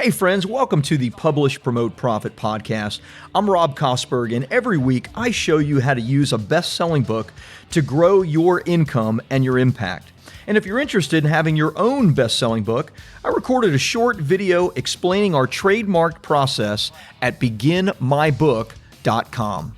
Hey friends, welcome to the Publish, Promote, Profit podcast. I'm Rob Kosberg, and every week I show you how to use a best-selling book to grow your income and your impact. And if you're interested in having your own best-selling book, I recorded a short video explaining our trademark process at beginmybook.com.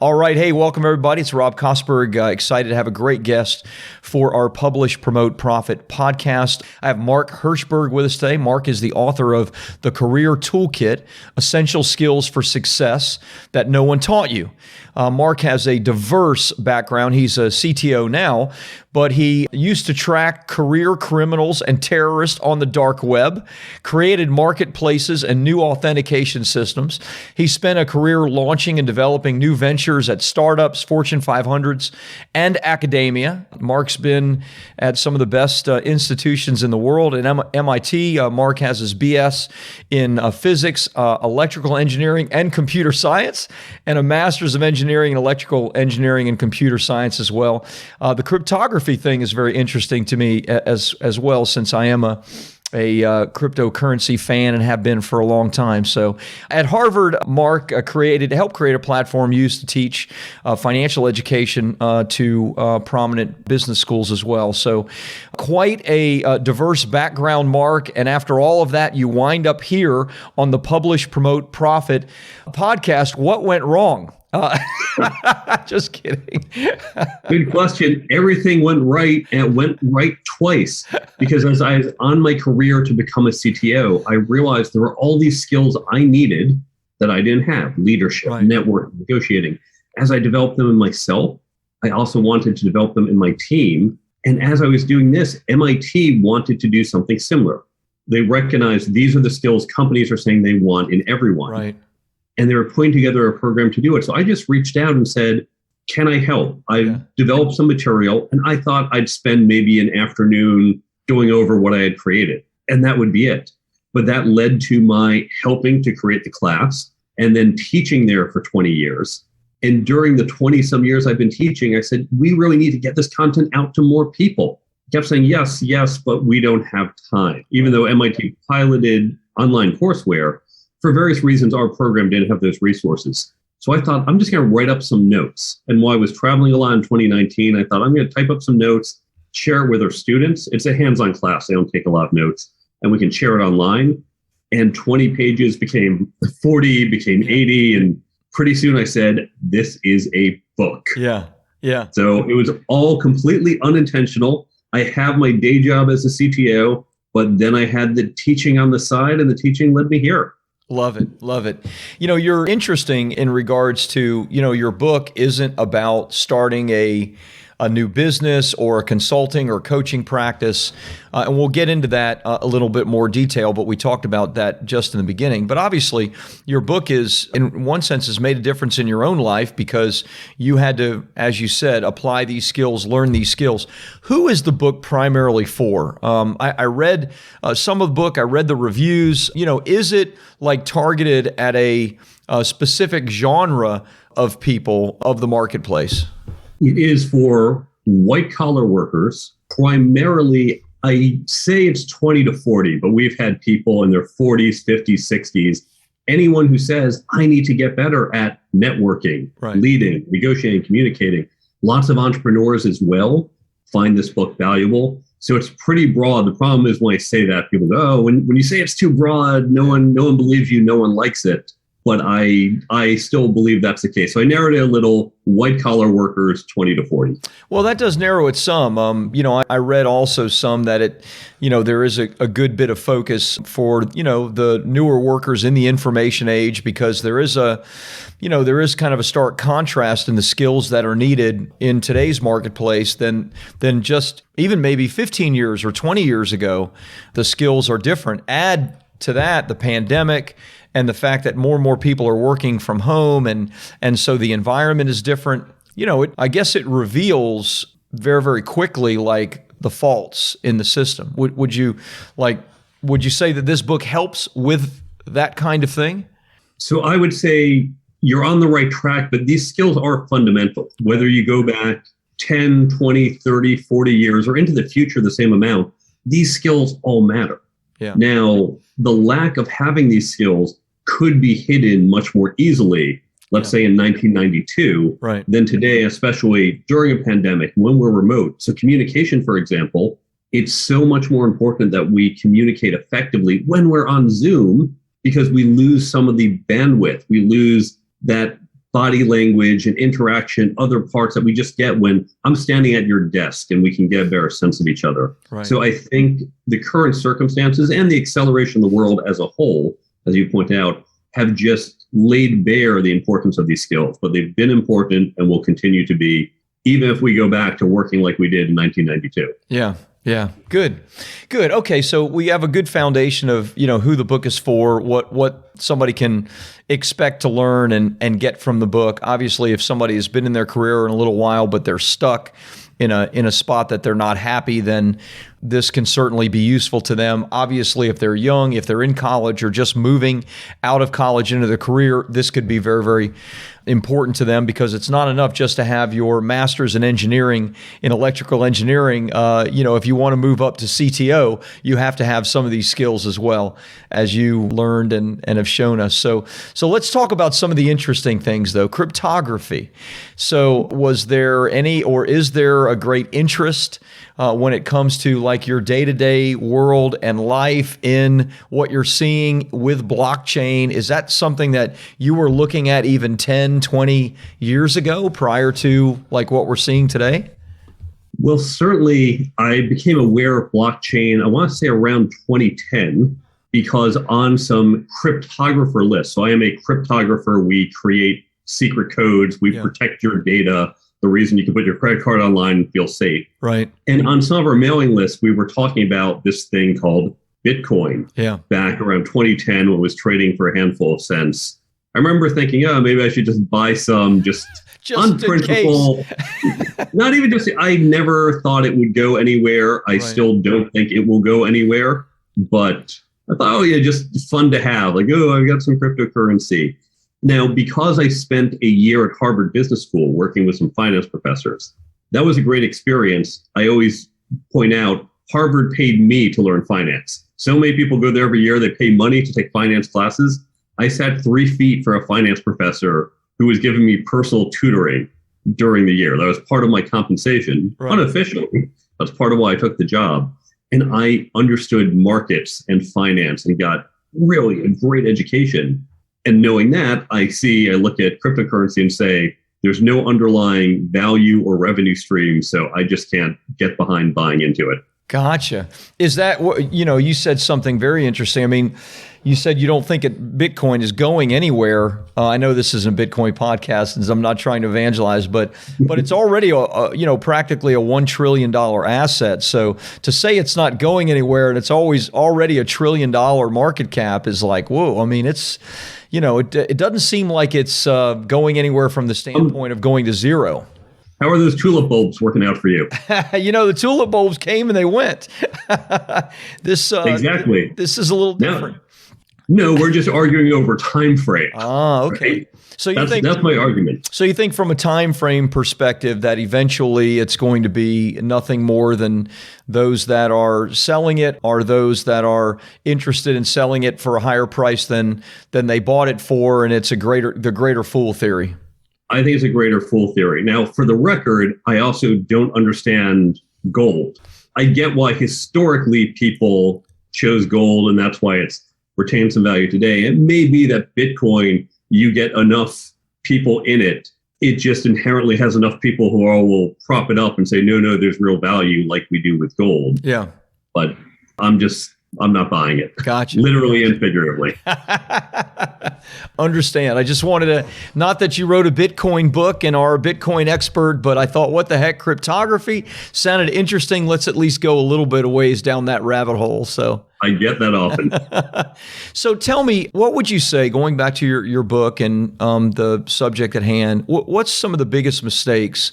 All right. Hey, welcome everybody. It's Rob Kosberg. Excited to have a great guest for our Publish, Promote, Profit podcast. I have Mark Herschberg with us today. Mark is the author of the Career Toolkit, Essential Skills for Success That No One Taught You. Mark has a diverse background. He's a CTO now, but he used to track career criminals and terrorists on the dark web, created marketplaces and new authentication systems. He spent a career launching and developing new ventures at startups, Fortune 500s, and academia. Mark's been at some of the best institutions in the world. At MIT, Mark has his BS in physics, electrical engineering, and computer science, and a master's of engineering in electrical engineering and computer science as well. The cryptography thing is very interesting to me as well, since I am a cryptocurrency fan and have been for a long time. So at Harvard, Mark helped create a platform used to teach financial education to prominent business schools as well. So quite a diverse background, Mark. And after all of that, you wind up here on the Publish, Promote, Profit podcast. What went wrong? Just kidding. Good question. Everything went right, and it went right twice, because as I was on my career to become a CTO, I realized there were all these skills I needed that I didn't have: leadership, right, networking, negotiating. As I developed them in myself, I also wanted to develop them in my team. And as I was doing this, MIT wanted to do something similar. They recognized these are the skills companies are saying they want in everyone. Right. And they were putting together a program to do it. So I just reached out and said, can I help? I've developed some material, and I thought I'd spend maybe an afternoon going over what I had created, and that would be it. But that led to my helping to create the class and then teaching there for 20 years. And during the 20-some years I've been teaching, I said, we really need to get this content out to more people. I kept saying, yes, but we don't have time. Even though MIT piloted online courseware, for various reasons, our program didn't have those resources. So I thought, I'm just going to write up some notes. And while I was traveling a lot in 2019, I thought, I'm going to type up some notes, share it with our students. It's a hands-on class. They don't take a lot of notes. And we can share it online. And 20 pages became 40, became 80. And pretty soon I said, this is a book. Yeah. So it was all completely unintentional. I have my day job as a CTO, but then I had the teaching on the side, and the teaching led me here. Love it. You're interesting in regards to, your book isn't about starting a new business or a consulting or coaching practice. And we'll get into that a little bit more detail, but we talked about that just in the beginning. But obviously, your book is, in one sense, has made a difference in your own life because you had to, as you said, apply these skills, learn these skills. Who is the book primarily for? I read some of the book, I read the reviews. Is it like targeted at a specific genre of people of the marketplace? It is for white-collar workers. Primarily, I say it's 20 to 40, but we've had people in their 40s, 50s, 60s. Anyone who says, I need to get better at networking, right, leading, negotiating, communicating. Lots of entrepreneurs as well find this book valuable. So it's pretty broad. The problem is when I say that, people go, oh, when you say it's too broad, no one believes you, no one likes it. But I still believe that's the case. So I narrowed it a little: white collar workers, 20 to 40. Well, that does narrow it some. I read also some that there is a good bit of focus for, the newer workers in the information age, because there is kind of a stark contrast in the skills that are needed in today's marketplace than just even maybe 15 years or 20 years ago. The skills are different. Add to that the pandemic and the fact that more and more people are working from home, and so the environment is different. I guess it reveals very, very quickly like the faults in the system. Would you say that this book helps with that kind of thing? So I would say you're on the right track, but these skills are fundamental. Whether you go back 10, 20, 30, 40 years or into the future the same amount, these skills all matter. Yeah. Now, the lack of having these skills could be hidden much more easily, let's say in 1992, right, than today, especially during a pandemic when we're remote. So communication, for example, it's so much more important that we communicate effectively when we're on Zoom, because we lose some of the bandwidth. We lose that body language and interaction, other parts that we just get when I'm standing at your desk and we can get a better sense of each other. right. So I think the current circumstances and the acceleration of the world as a whole, as you point out, have just laid bare the importance of these skills, but they've been important and will continue to be, even if we go back to working like we did in 1992. Yeah. Yeah. Good. Okay. So we have a good foundation of, who the book is for, what somebody can expect to learn and get from the book. Obviously, if somebody has been in their career in a little while, but they're stuck in a spot that they're not happy, then this can certainly be useful to them. Obviously, if they're young, if they're in college or just moving out of college into their career, this could be very, very important to them, because it's not enough just to have your master's in engineering, in electrical engineering. If you want to move up to CTO, you have to have some of these skills as well, as you learned and have shown us. So let's talk about some of the interesting things, though. Cryptography. So was there any, or is there a great interest when it comes to like your day-to-day world and life in what you're seeing with blockchain? Is that something that you were looking at even 10, 20 years ago, prior to like what we're seeing today? Well, certainly I became aware of blockchain, I want to say around 2010, because on some cryptographer lists. So I am a cryptographer. We create secret codes. We protect your data. The reason you can put your credit card online and feel safe. Right. And on some of our mailing lists, we were talking about this thing called Bitcoin back around 2010, when it was trading for a handful of cents. I remember thinking, maybe I should just buy some just on principle. Not even just, I never thought it would go anywhere. I still don't think it will go anywhere. But I thought, just fun to have. Like, I've got some cryptocurrency. Now, because I spent a year at Harvard Business School working with some finance professors, that was a great experience. I always point out, Harvard paid me to learn finance. So many people go there every year. They pay money to take finance classes. I sat 3 feet for a finance professor who was giving me personal tutoring during the year. That was part of my compensation, unofficially. That's part of why I took the job. And I understood markets and finance and got really a great education. And knowing that, I look at cryptocurrency and say, there's no underlying value or revenue stream, so I just can't get behind buying into it. Gotcha. Is that what, you said something very interesting. I mean, you said you don't think Bitcoin is going anywhere. I know this isn't a Bitcoin podcast, and I'm not trying to evangelize, but it's already practically a $1 trillion asset. So to say it's not going anywhere and it's already a $1 trillion market cap is like, whoa. I mean, it's, it doesn't seem like it's going anywhere from the standpoint of going to zero. How are those tulip bulbs working out for you? The tulip bulbs came and they went. Exactly. This is a little different. No, we're just arguing over time frame. Okay. Right? So that's my argument. So you think from a time frame perspective that eventually it's going to be nothing more than those that are selling it are those that are interested in selling it for a higher price than they bought it for, and it's the greater fool theory. I think it's a greater fool theory. Now, for the record, I also don't understand gold. I get why historically people chose gold, and that's why it's retained some value today. It may be that Bitcoin, you get enough people in it, it just inherently has enough people who will prop it up and say, no, there's real value like we do with gold. Yeah. But I'm not buying it. Gotcha. Literally and figuratively. Understand. I just wanted to, not that you wrote a Bitcoin book and are a Bitcoin expert, but I thought, what the heck, cryptography sounded interesting. Let's at least go a little bit of ways down that rabbit hole. So I get that often. So tell me, what would you say, going back to your book and the subject at hand, what's some of the biggest mistakes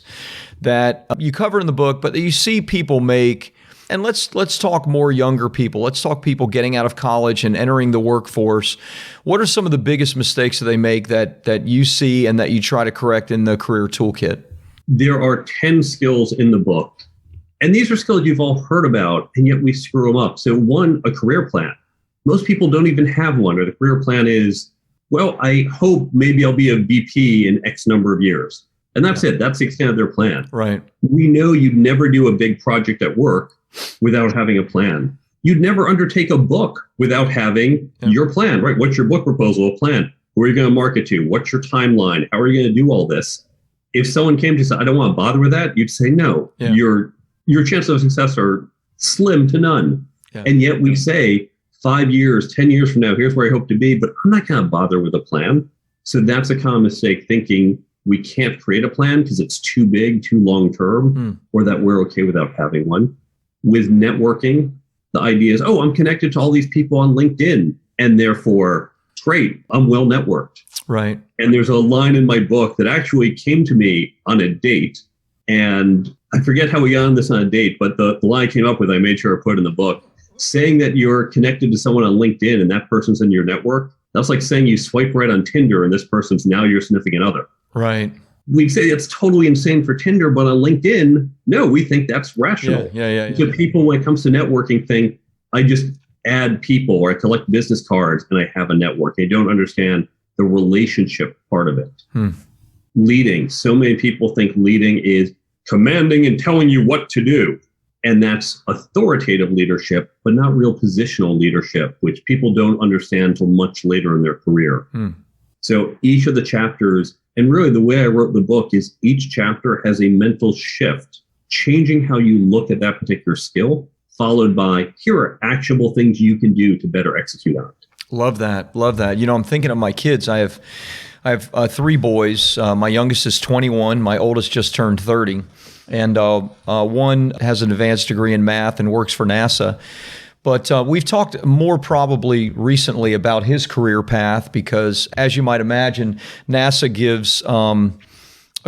that you cover in the book, but that you see people make? And let's talk more younger people. Let's talk people getting out of college and entering the workforce. What are some of the biggest mistakes that they make that you see and that you try to correct in the Career Toolkit? There are 10 skills in the book And these are skills you've all heard about, and yet we screw them up. So one, a career plan. Most people don't even have one, or the career plan is, well, I hope maybe I'll be a VP in X number of years. And that's it. That's the extent of their plan. Right. We know you'd never do a big project at work without having a plan. You'd never undertake a book without having your plan, right? What's your book proposal, a plan? Where are you going to market to? What's your timeline? How are you going to do all this? If someone came to you and said, I don't want to bother with that, you'd say no. Yeah. Your chances of success are slim to none. Yeah. And yet we say 5 years, 10 years from now, here's where I hope to be, but I'm not going to bother with a plan. So that's a common mistake, thinking we can't create a plan because it's too big, too long term, or that we're okay without having one. With networking, the idea is, oh, I'm connected to all these people on LinkedIn, and therefore, great, I'm well networked. Right. And there's a line in my book that actually came to me on a date, and I forget how we got on this on a date, but the line I came up with, I made sure I put in the book, saying that you're connected to someone on LinkedIn and that person's in your network. That's like saying you swipe right on Tinder and this person's now your significant other. Right. We'd say that's totally insane for Tinder, but on LinkedIn, no, we think that's rational. Yeah. So people, when it comes to networking, think I just add people or I collect business cards and I have a network. They don't understand the relationship part of it. Leading. So many people think leading is commanding and telling you what to do. And that's authoritative leadership, but not real positional leadership, which people don't understand until much later in their career. So each of the chapters, and really the way I wrote the book is each chapter has a mental shift, changing how you look at that particular skill, followed by, here are actionable things you can do to better execute on it. Love that. Love that. You know, I'm thinking of my kids. I have 3 boys. My youngest is 21. My oldest just turned 30. And one has an advanced degree in math and works for NASA. But we've talked more probably recently about his career path because, as you might imagine, NASA gives a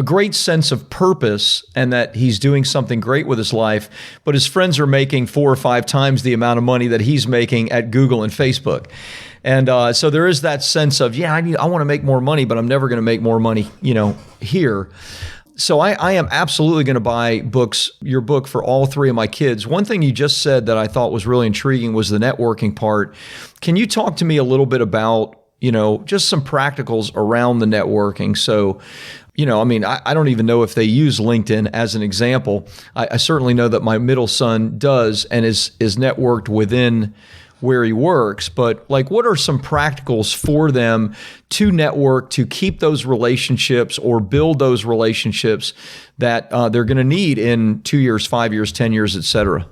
great sense of purpose and that he's doing something great with his life, but his friends are making 4 or 5 times the amount of money that he's making at Google and Facebook. And so there is that sense of, I want to make more money, but I'm never going to make more money, here. So I am absolutely going to buy your book for all 3 of my kids. One thing you just said that I thought was really intriguing was the networking part. Can you talk to me a little bit about, just some practicals around the networking? So, I don't even know if they use LinkedIn as an example. I certainly know that my middle son does and is networked within where he works, but what are some practicals for them to network, to keep those relationships or build those relationships that they're going to need in 2 years, 5 years, 10 years, et cetera?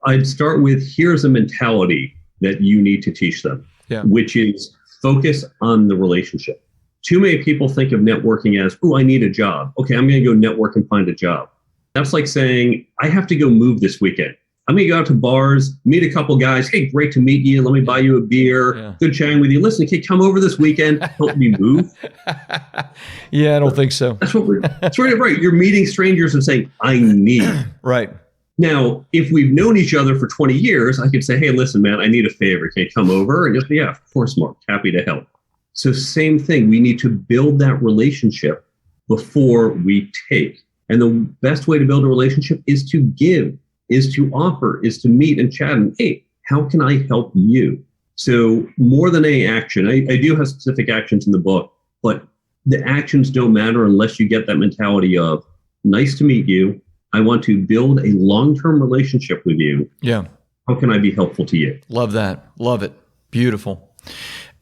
I'd start with, here's a mentality that you need to teach them, which is focus on the relationship. Too many people think of networking as, I need a job. Okay, I'm going to go network and find a job. That's like saying, I have to go move this weekend. I'm going to go out to bars, meet a couple guys. Hey, great to meet you. Let me buy you a beer. Yeah. Good chatting with you. Listen, okay, come over this weekend. Help me move. I don't think so. That's right. You're meeting strangers and saying, I need. Right. Now, if we've known each other for 20 years, I could say, hey, listen, man, I need a favor. Can you come over? And you'll say, yeah, of course, Mark. Happy to help. So same thing. We need to build that relationship before we take. And the best way to build a relationship is to give, is to offer, is to meet and chat. And hey, how can I help you? So more than any action, I do have specific actions in the book, but the actions don't matter unless you get that mentality of, nice to meet you. I want to build a long-term relationship with you. Yeah. How can I be helpful to you? Love that. Love it. Beautiful.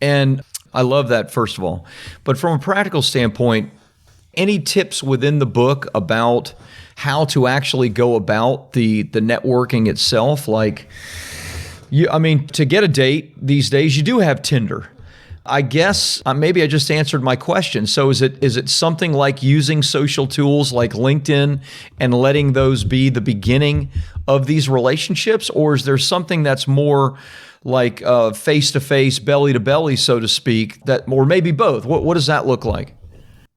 And I love that, first of all. But from a practical standpoint, any tips within the book about how to actually go about the networking itself? To get a date these days, you do have Tinder. I guess maybe I just answered my question. So is it something like using social tools like LinkedIn and letting those be the beginning of these relationships? Or is there something that's more like face-to-face, belly-to-belly, so to speak, or maybe both? What does that look like?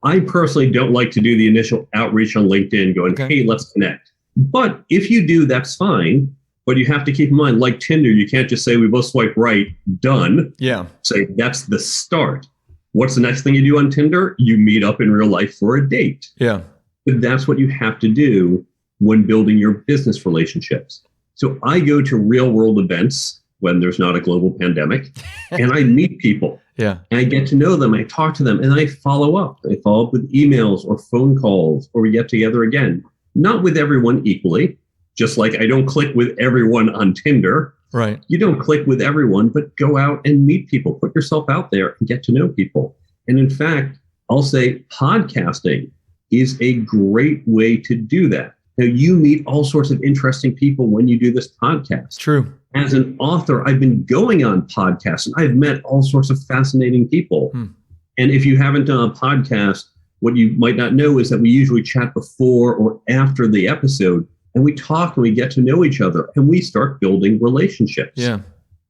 I personally don't like to do the initial outreach on LinkedIn going, hey, let's connect. But if you do, that's fine. But you have to keep in mind, like Tinder, you can't just say we both swipe right, done. Yeah. Say that's the start. What's the next thing you do on Tinder? You meet up in real life for a date. Yeah. But that's what you have to do. when building your business relationships. So I go to real world events when there's not a global pandemic, and I meet people. Yeah. And I get to know them, I talk to them, and I follow up. I follow up with emails or phone calls, or we get together again. Not with everyone equally, just like I don't click with everyone on Tinder. Right. You don't click with everyone, but go out and meet people. Put yourself out there and get to know people. And in fact, I'll say podcasting is a great way to do that. Now, you meet all sorts of interesting people when you do this podcast. True. As an author, I've been going on podcasts and I've met all sorts of fascinating people. And if you haven't done a podcast, what you might not know is that we usually chat before or after the episode, and we talk and we get to know each other and we start building relationships. Yeah.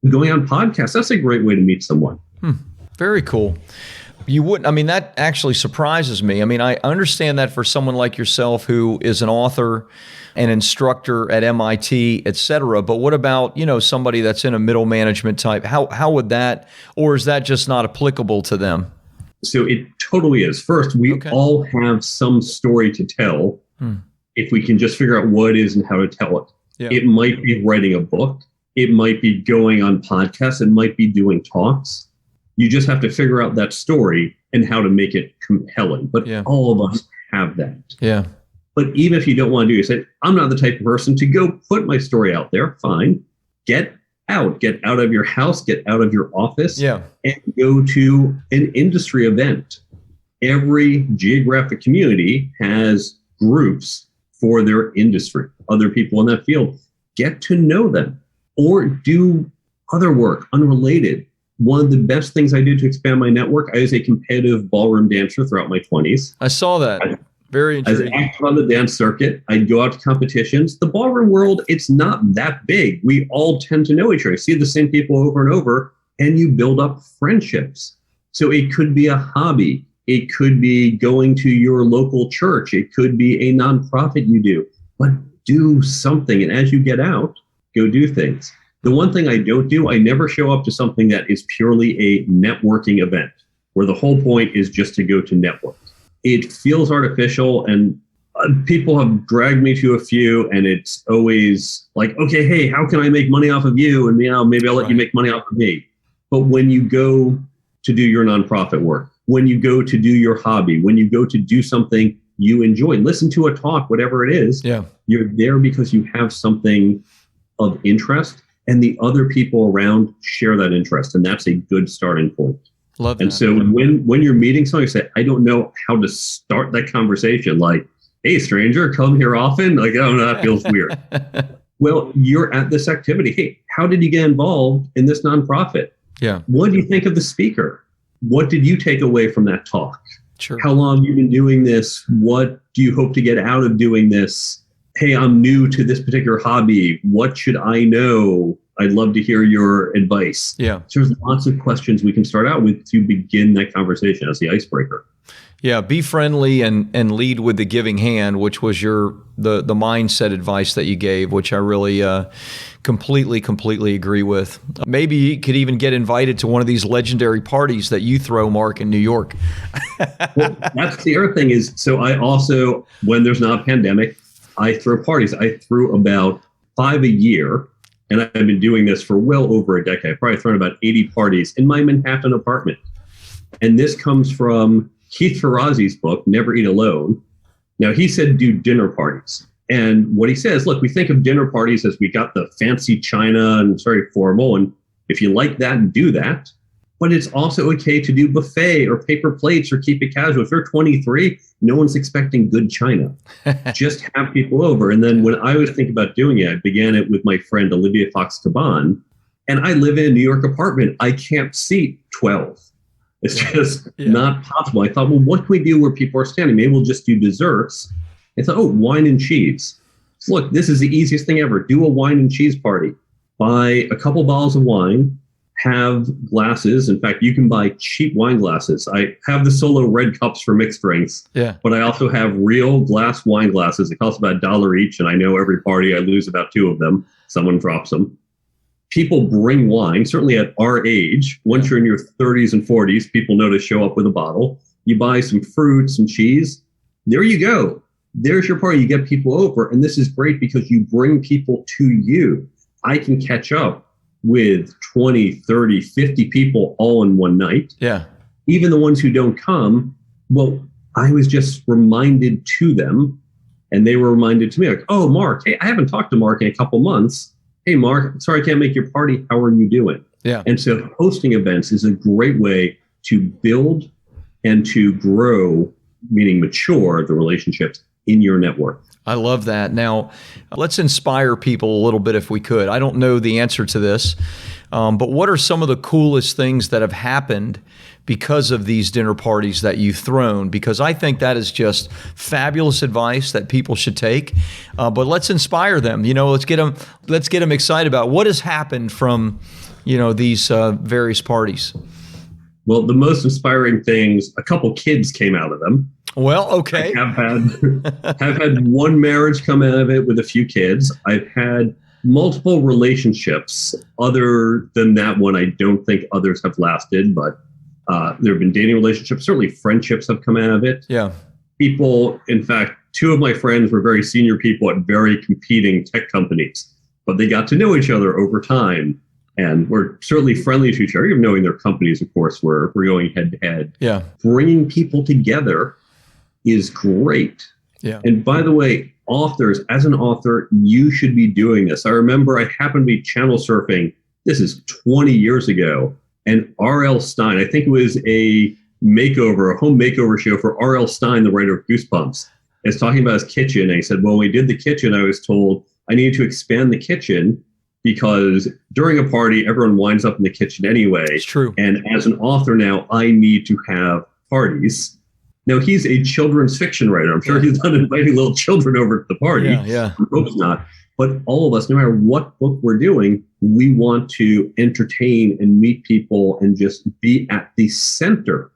Going on podcasts, that's a great way to meet someone. Very cool. You wouldn't, I mean, that actually surprises me. I mean, I understand that for someone like yourself who is an author, an instructor at MIT, et cetera. But what about, somebody that's in a middle management type? How would that, or is that just not applicable to them? So it totally is. First, we all have some story to tell if we can just figure out what it is and how to tell it. Yeah. It might be writing a book. It might be going on podcasts. It might be doing talks. You just have to figure out that story and how to make it compelling. But all of us have that. Yeah. But even if you don't want to do it, you say, I'm not the type of person to go put my story out there. Fine. Get out of your house, get out of your office, and go to an industry event. Every geographic community has groups for their industry, other people in that field. Get to know them or do other work unrelated. One of the best things I did to expand my network, I was a competitive ballroom dancer throughout my 20s. I saw that. Very intriguing. As active on the dance circuit, I'd go out to competitions. The ballroom world, it's not that big. We all tend to know each other. You see the same people over and over, and you build up friendships. So it could be a hobby. It could be going to your local church. It could be a nonprofit you do. But do something. And as you get out, go do things. The one thing I don't do, I never show up to something that is purely a networking event, where the whole point is just to go to network. It feels artificial, and people have dragged me to a few, and it's always like, okay, hey, how can I make money off of you? And maybe I'll let you make money off of me. But when you go to do your nonprofit work, when you go to do your hobby, when you go to do something you enjoy, listen to a talk, whatever it is, you're there because you have something of interest, and the other people around share that interest. And that's a good starting point. Love that. And so when you're meeting someone, you say, I don't know how to start that conversation. Like, hey, stranger, come here often. Like, oh, no, that feels weird. Well, you're at this activity. Hey, how did you get involved in this nonprofit? Yeah. What do you think of the speaker? What did you take away from that talk? Sure. How long have you been doing this? What do you hope to get out of doing this? Hey, I'm new to this particular hobby. What should I know? I'd love to hear your advice. Yeah. So there's lots of questions we can start out with to begin that conversation as the icebreaker. Yeah, be friendly and lead with the giving hand, which was the mindset advice that you gave, which I really completely agree with. Maybe you could even get invited to one of these legendary parties that you throw, Mark, in New York. Well, that's the other thing is, so I also, when there's not a pandemic, I throw parties. I threw about 5 a year, and I've been doing this for well over a decade. I've probably thrown about 80 parties in my Manhattan apartment. And this comes from Keith Ferrazzi's book, Never Eat Alone. Now, he said do dinner parties. And what he says, look, we think of dinner parties as we got the fancy china and it's very formal. And if you like that, do that. But it's also okay to do buffet or paper plates or keep it casual. If you're 23, no one's expecting good china. Just have people over. And then when I was thinking about doing it, I began it with my friend Olivia Fox-Caban. And I live in a New York apartment. I can't seat 12. It's just not possible. I thought, well, what can we do where people are standing? Maybe we'll just do desserts. I thought, oh, wine and cheese. So look, this is the easiest thing ever. Do a wine and cheese party. Buy a couple bottles of wine. Have glasses. In fact, you can buy cheap wine glasses. I have the Solo red cups for mixed drinks, but I also have real glass wine glasses. It costs about $1 each, and I know every party I lose about 2 of them. Someone drops them. People bring wine, certainly at our age. Once you're in your 30s and 40s, people know to show up with a bottle. You buy some fruit, some cheese. There you go. there's your party. You get people over. And this is great because you bring people to you. I can catch up with 20, 30, 50 people all in one night. Yeah. Even the ones who don't come, well, I was just reminded to them, and they were reminded to me, like, oh, Mark, hey, I haven't talked to Mark in a couple months. Hey, Mark, sorry I can't make your party. How are you doing? Yeah. And so hosting events is a great way to build and to grow, meaning mature, the relationships in your network. I love that. Now, let's inspire people a little bit if we could. I don't know the answer to this, but what are some of the coolest things that have happened because of these dinner parties that you've thrown? Because I think that is just fabulous advice that people should take. But let's inspire them. Let's get them excited about what has happened from these various parties. Well, the most inspiring things, a couple kids came out of them. Well, okay. I have had one marriage come out of it with a few kids. I've had multiple relationships. Other than that one, I don't think others have lasted, but there have been dating relationships. Certainly friendships have come out of it. Yeah. People, in fact, two of my friends were very senior people at very competing tech companies, but they got to know each other over time. And we're certainly friendly to each other, even knowing their companies, of course, we're going head to head. Yeah. Bringing people together is great. Yeah. And by the way, authors, as an author, you should be doing this. I remember I happened to be channel surfing. This is 20 years ago. And R.L. Stine, I think it was a home makeover show for R.L. Stine, the writer of Goosebumps, is talking about his kitchen. And he said, well, when we did the kitchen, I was told I needed to expand the kitchen because during a party, everyone winds up in the kitchen anyway. It's true. And as an author now, I need to have parties. Now, he's a children's fiction writer. I'm sure he's not inviting little children over to the party. Yeah. I hope not. But all of us, no matter what book we're doing, we want to entertain and meet people and just be at the center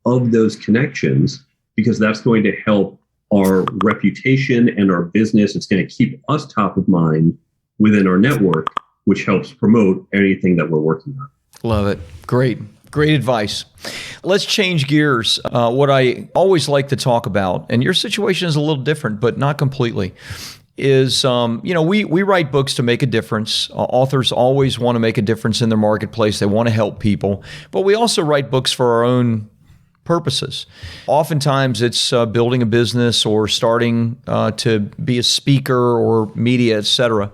of those connections, because that's going to help our reputation and our business. It's going to keep us top of mind within our network, which helps promote anything that we're working on. Love it. Great advice. Let's change gears. What I always like to talk about, and your situation is a little different, but not completely, is, we write books to make a difference. Authors always want to make a difference in their marketplace. They want to help people, but we also write books for our own purposes. Oftentimes it's building a business or starting to be a speaker or media, etc.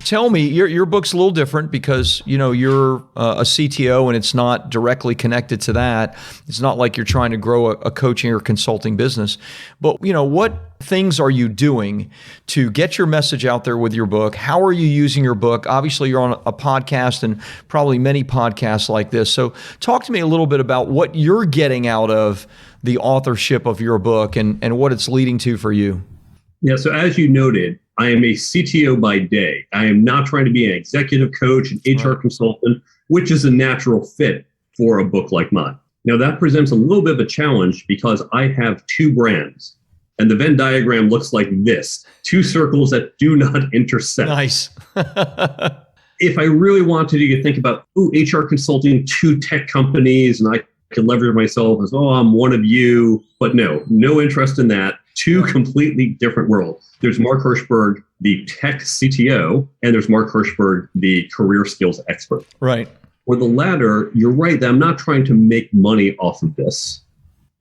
Tell me, your book's a little different because, you're a CTO and it's not directly connected to that. It's not like you're trying to grow a coaching or consulting business. But, what things are you doing to get your message out there with your book? How are you using your book? Obviously, you're on a podcast and probably many podcasts like this. So talk to me a little bit about what you're getting out of the authorship of your book and what it's leading to for you. Yeah, so as you noted, I am a CTO by day. I am not trying to be an executive coach, an HR consultant, which is a natural fit for a book like mine. Now, that presents a little bit of a challenge because I have two brands, and the Venn diagram looks like this, two circles that do not intersect. Nice. If I really wanted to think about, HR consulting, two tech companies, and I could leverage myself as, I'm one of you, but no interest in that. Two completely different worlds. There's Mark Herschberg, the tech CTO, and there's Mark Herschberg, the career skills expert. Right. For the latter, you're right that I'm not trying to make money off of this.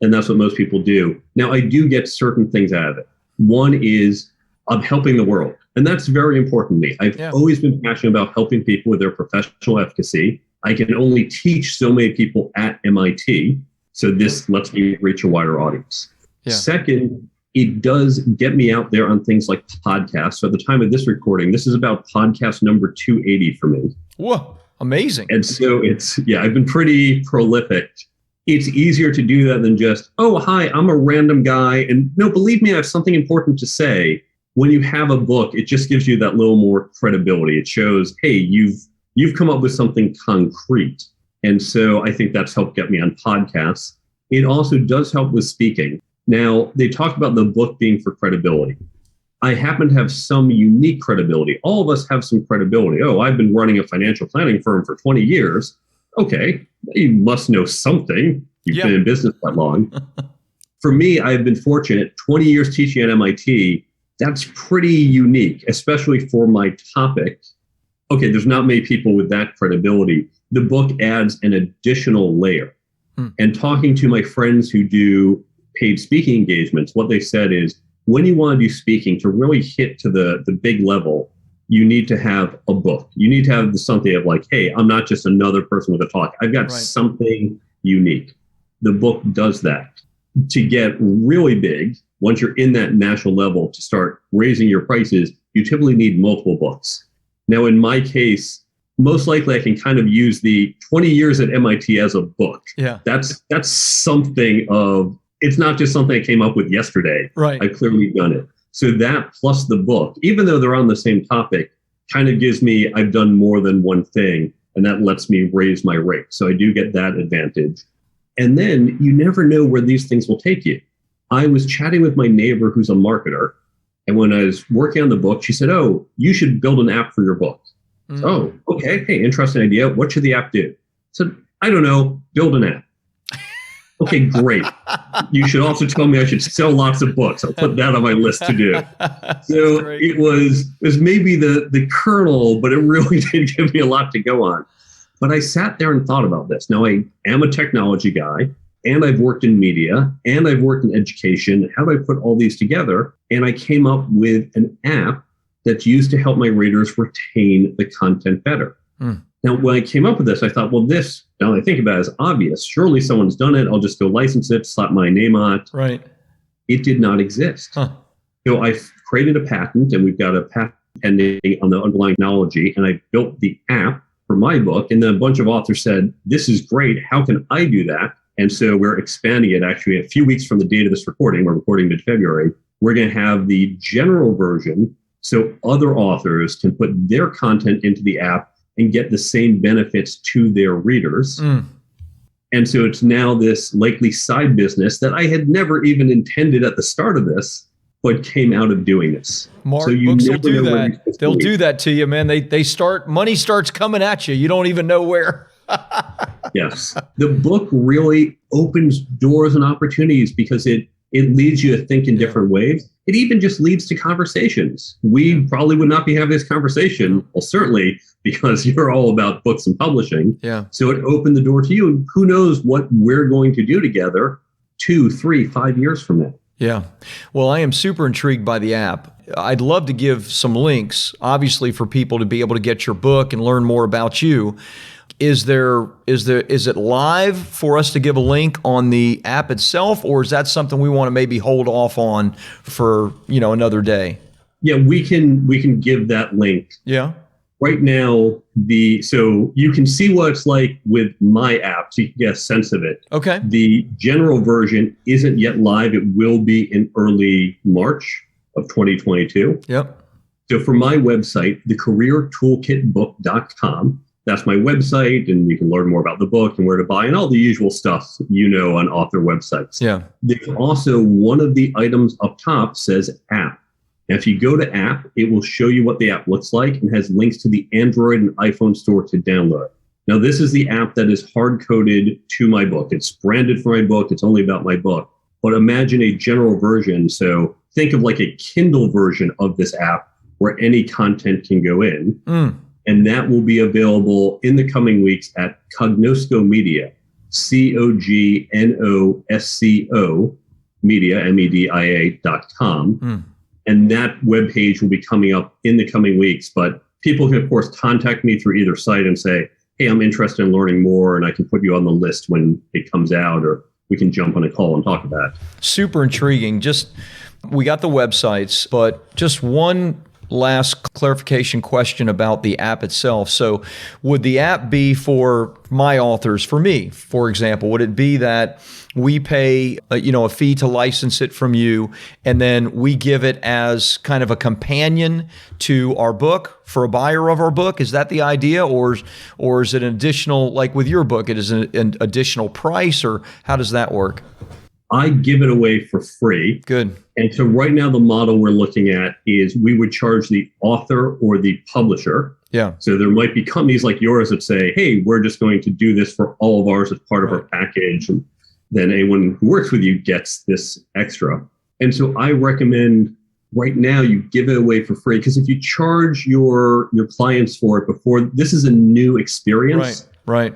And that's what most people do. Now, I do get certain things out of it. One is I'm helping the world. And that's very important to me. I've always been passionate about helping people with their professional efficacy. I can only teach so many people at MIT. So this lets me reach a wider audience. Yeah. Second, it does get me out there on things like podcasts. So at the time of this recording, this is about podcast number 280 for me. Whoa, amazing. And so I've been pretty prolific. It's easier to do that than just, hi, I'm a random guy. And no, believe me, I have something important to say. When you have a book, it just gives you that little more credibility. It shows, hey, you've come up with something concrete. And so I think that's helped get me on podcasts. It also does help with speaking. Now, they talk about the book being for credibility. I happen to have some unique credibility. All of us have some credibility. I've been running a financial planning firm for 20 years. Okay, you must know something. You've been in business that long. for me, I've been fortunate, 20 years teaching at MIT. That's pretty unique, especially for my topic. Okay, there's not many people with that credibility. The book adds an additional layer. And talking to my friends who do paid speaking engagements, what they said is, when you want to do speaking, to really hit to the big level, you need to have a book. You need to have something of like, hey, I'm not just another person with a talk. I've got something unique. The book does that. To get really big, once you're in that national level, to start raising your prices, you typically need multiple books. Now, in my case, most likely I can kind of use the 20 years at MIT as a book. Yeah. That's something of, it's not just something I came up with yesterday. Right. I've clearly done it. So that plus the book, even though they're on the same topic, kind of gives me, I've done more than one thing, and that lets me raise my rate. So I do get that advantage. And then you never know where these things will take you. I was chatting with my neighbor who's a marketer, and when I was working on the book, she said, oh, you should build an app for your book. So, oh, okay. Hey, interesting idea. What should the app do? So, I don't know, build an app. Okay, great. You should also tell me I should sell lots of books. I'll put that on my list to do. So it was maybe the kernel, but it really did give me a lot to go on. But I sat there and thought about this. Now, I am a technology guy, and I've worked in media, and I've worked in education. How do I put all these together? And I came up with an app that's used to help my readers retain the content better. Now, when I came up with this, I thought, well, this, now that I think about it, is obvious. Surely someone's done it. I'll just go license it, slap my name on it. Right. It did not exist. So I created a patent, and we've got a patent pending on the underlying technology, and I built the app for my book. And then a bunch of authors said, this is great. How can I do that? And so we're expanding it actually a few weeks from the date of this recording. We're recording mid-February. We're going to have the general version so other authors can put their content into the app and get the same benefits to their readers. And so it's now this likely side business that I had never even intended at the start of this, but came out of doing this. Mark, so you books will never do know where that. They'll do that to you, man. Money starts coming at you. You don't even know where. Yes. The book really opens doors and opportunities because it leads you to think in different ways. It even just leads to conversations. We probably would not be having this conversation, well, certainly because you're all about books and publishing. Yeah. So it opened the door to you. And who knows what we're going to do together 2, 3, 5 years from now. Yeah. Well, I am super intrigued by the app. I'd love to give some links, obviously, for people to be able to get your book and learn more about you. Is it live for us to give a link on the app itself, or is that something we want to maybe hold off on for, another day? Yeah, we can give that link. Yeah. Right now, so you can see what it's like with my app, so you can get a sense of it. Okay. The general version isn't yet live. It will be in early March of 2022. Yep. So for my website, the careertoolkitbook.com, that's my website, and you can learn more about the book and where to buy and all the usual stuff on author websites. Yeah. There's also one of the items up top says app. Now, if you go to app, it will show you what the app looks like and has links to the Android and iPhone store to download. Now, this is the app that is hard-coded to my book. It's branded for my book. It's only about my book. But imagine a general version. So think of like a Kindle version of this app where any content can go in. And that will be available in the coming weeks at Cognosco Media, COGNOSCO Media, MEDIA.com. And that webpage will be coming up in the coming weeks. But people can, of course, contact me through either site and say, hey, I'm interested in learning more, and I can put you on the list when it comes out, or we can jump on a call and talk about it. Super intriguing. We got the websites, but just one last clarification question about the app itself. So would the app be for my authors, for me, for example? Would it be that we pay a fee to license it from you, and then we give it as kind of a companion to our book for a buyer of our book? Is that the idea, or is it an additional, like with your book, it is an additional price, or how does that work? I give it away for free. Good. And so right now the model we're looking at is we would charge the author or the publisher. Yeah. So there might be companies like yours that say, hey, we're just going to do this for all of ours as part of our package. And then anyone who works with you gets this extra. And so I recommend right now you give it away for free, because if you charge your clients for it before, this is a new experience. Right.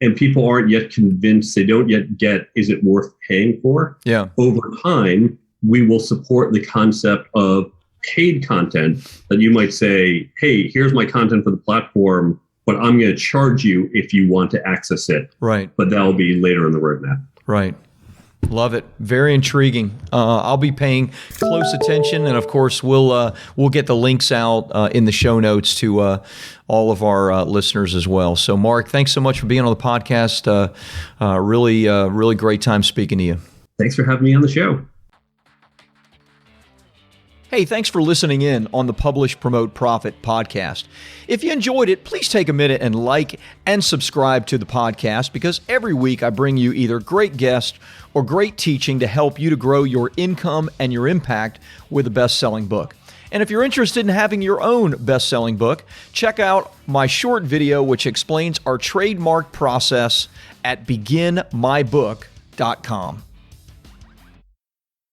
And people aren't yet convinced, they don't yet get, is it worth paying for? Yeah. Over time, we will support the concept of paid content that you might say, hey, here's my content for the platform, but I'm going to charge you if you want to access it. Right. But that'll be later in the roadmap. Right. Love it. Very intriguing. I'll be paying close attention, and of course, we'll get the links out in the show notes to all of our listeners as well. So, Mark, thanks so much for being on the podcast. Really great time speaking to you. Thanks for having me on the show. Hey, thanks for listening in on the Publish, Promote, Profit podcast. If you enjoyed it, please take a minute and like and subscribe to the podcast, because every week I bring you either great guests or great teaching to help you to grow your income and your impact with a best-selling book. And if you're interested in having your own best-selling book, check out my short video which explains our trademark process at beginmybook.com.